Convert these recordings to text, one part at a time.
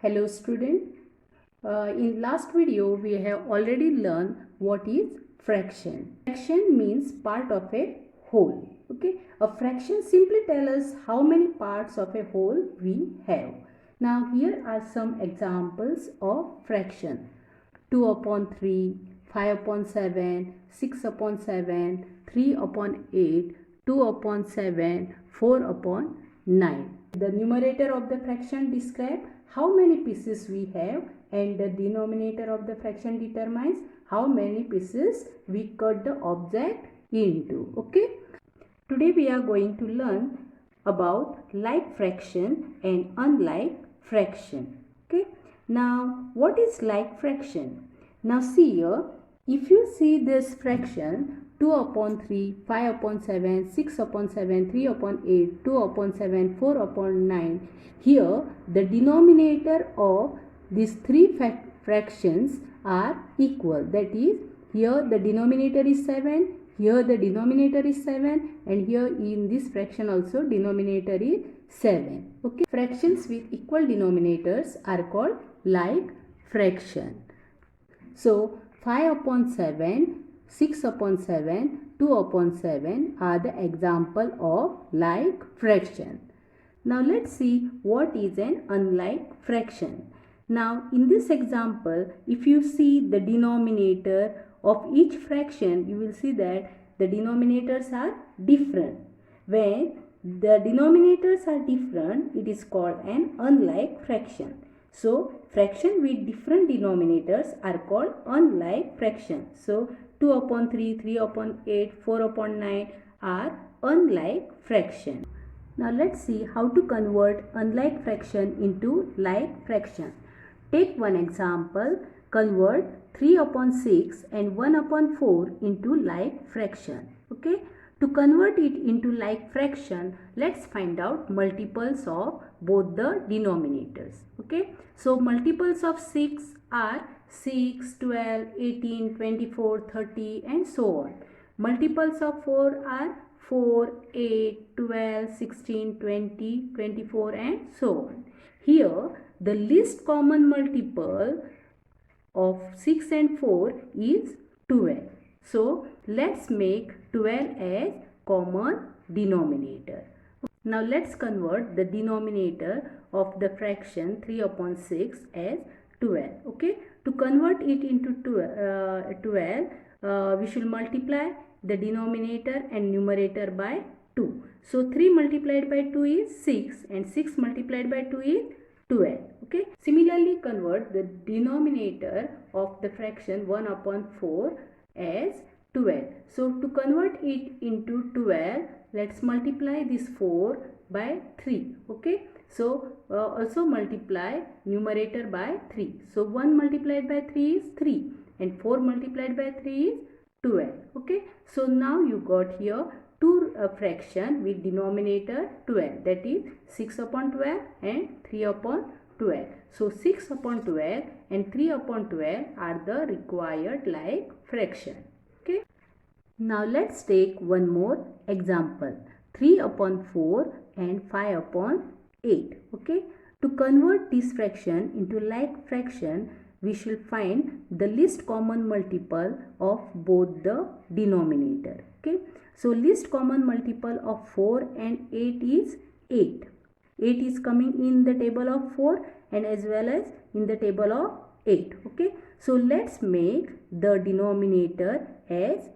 Hello student. In last video we have already learned what is fraction. Fraction means part of a whole. Okay. A fraction simply tells us how many parts of a whole we have. Now here are some examples of fraction. 2 upon 3, 5 upon 7, 6 upon 7, 3 upon 8, 2 upon 7, 4 upon 9. The numerator of the fraction describes how many pieces we have, and the denominator of the fraction determines how many pieces we cut the object into. Okay. Today we are going to learn about like fraction and unlike fraction. Okay. Now what is like fraction? Now see here, if you see this fraction 2 upon 3, 5 upon 7, 6 upon 7, 3 upon 8, 2 upon 7, 4 upon 9. Here the denominator of these three fractions are equal. That is, here the denominator is 7, here the denominator is 7, and here in this fraction also denominator is 7. Okay. Fractions with equal denominators are called like fraction. So 5 upon 7, 6 upon 7, 2 upon 7 are the example of like fraction. Now let's see what is an unlike fraction. Now in this example, if you see the denominator of each fraction, you will see that the denominators are different. When the denominators are different, it is called an unlike fraction. So fraction with different denominators are called unlike fraction. So 2 upon 3, 3 upon 8, 4 upon 9 are unlike fraction. Now let's see how to convert unlike fraction into like fraction. Take one example. Convert 3 upon 6 and 1 upon 4 into like fraction. Okay. To convert it into like fraction, let's find out multiples of both the denominators. Okay. So multiples of 6 are 6, 12, 18, 24, 30 and so on. Multiples of 4 are 4, 8, 12, 16, 20, 24 and so on. Here the least common multiple of 6 and 4 is 12. So let's make 12 as common denominator. Now let's convert the denominator of the fraction 3 upon 6 as 12. Okay. To convert it into 12, we should multiply the denominator and numerator by 2. So 3 multiplied by 2 is 6 and 6 multiplied by 2 is 12. Okay. Similarly, convert the denominator of the fraction 1 upon 4 as 12. So to convert it into 12, let's multiply this 4 by 3. Okay. So also multiply numerator by 3. So 1 multiplied by 3 is 3 and 4 multiplied by 3 is 12. Okay. So now you got here two fraction with denominator 12, that is 6 upon 12 and 3 upon 12. So 6 upon 12 and 3 upon 12 are the required like fraction. Okay. Now let's take one more example. 3 upon 4 and 5 upon 8. Okay. To convert this fraction into like fraction, we should find the least common multiple of both the denominator. Okay. So least common multiple of 4 and 8 is 8. 8 is coming in the table of 4 and as well as in the table of 8. Okay. So let's make the denominator as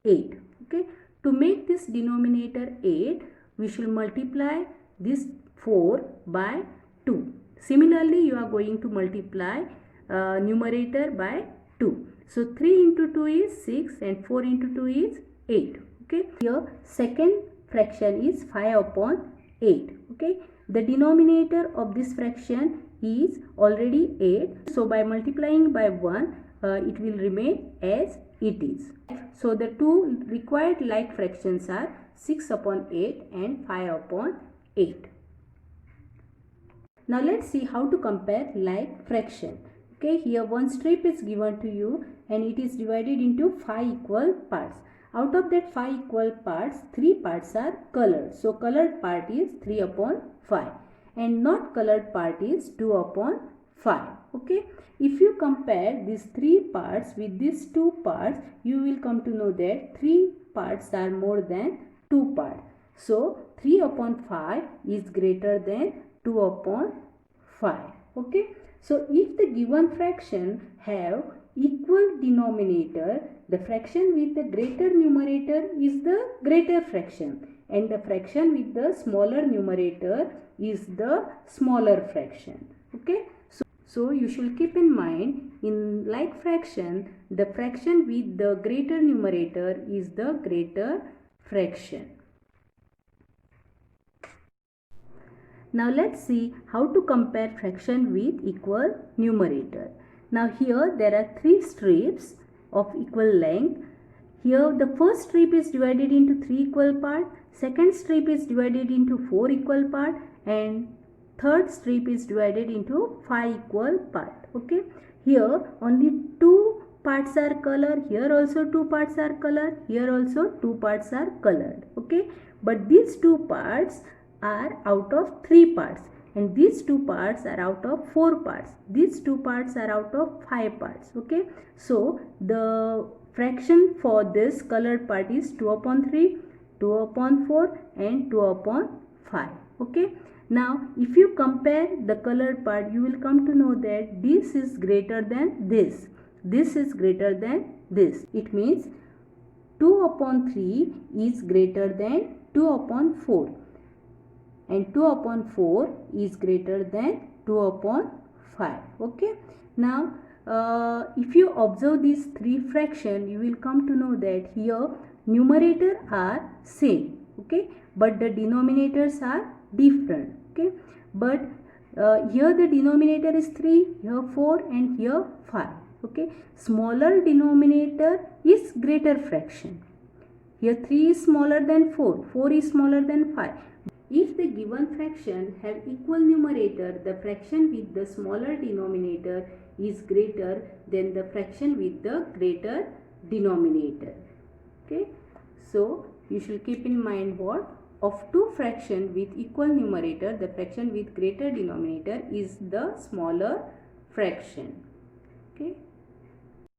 8. Okay. To make this denominator 8, we should multiply this 4 by 2. Similarly, you are going to multiply numerator by 2. So 3 into 2 is 6 and 4 into 2 is 8. Okay. Here second fraction is 5 upon 8. Okay. The denominator of this fraction is already 8. So by multiplying by 1, it will remain as it is. So the two required like fractions are 6 upon 8 and 5 upon 8. Now let's see how to compare like fraction. Okay, here one strip is given to you and it is divided into 5 equal parts. Out of that 5 equal parts, 3 parts are colored. So colored part is 3 upon 5 and not colored part is 2 upon 5. Okay, if you compare these 3 parts with these 2 parts, you will come to know that 3 parts are more than 2 parts. So 3 upon 5 is greater than 2 upon 5. Okay, so if the given fraction have equal denominator, the fraction with the greater numerator is the greater fraction, and the fraction with the smaller numerator is the smaller fraction. Okay, so you should keep in mind, in like fraction, the fraction with the greater numerator is the greater fraction. Now let's see how to compare fraction with equal numerator. Now here there are 3 strips of equal length. Here the first strip is divided into 3 equal parts, second strip is divided into 4 equal parts, and third strip is divided into 5 equal parts. Okay, here only 2 parts are colored, here also 2 parts are colored, here also 2 parts are colored. Okay, but these 2 parts are out of 3 parts, and these 2 parts are out of 4 parts, these 2 parts are out of 5 parts. Okay, so the fraction for this colored part is 2 upon 3, 2 upon 4 and 2 upon 5. Okay, now if you compare the colored part, you will come to know that this is greater than this is greater than this. It means 2 upon 3 is greater than 2 upon 4, and 2 upon 4 is greater than 2 upon 5. Okay, now if you observe these 3 fractions, you will come to know that here numerator are same. Okay, but the denominators are different. Okay, but here the denominator is 3, here 4 and here 5. Okay, smaller denominator is greater fraction. Here 3 is smaller than 4, 4 is smaller than 5. If the given fraction have equal numerator, the fraction with the smaller denominator is greater than the fraction with the greater denominator. Okay, so you should keep in mind what? Of 2 fractions with equal numerator, the fraction with greater denominator is the smaller fraction. Okay.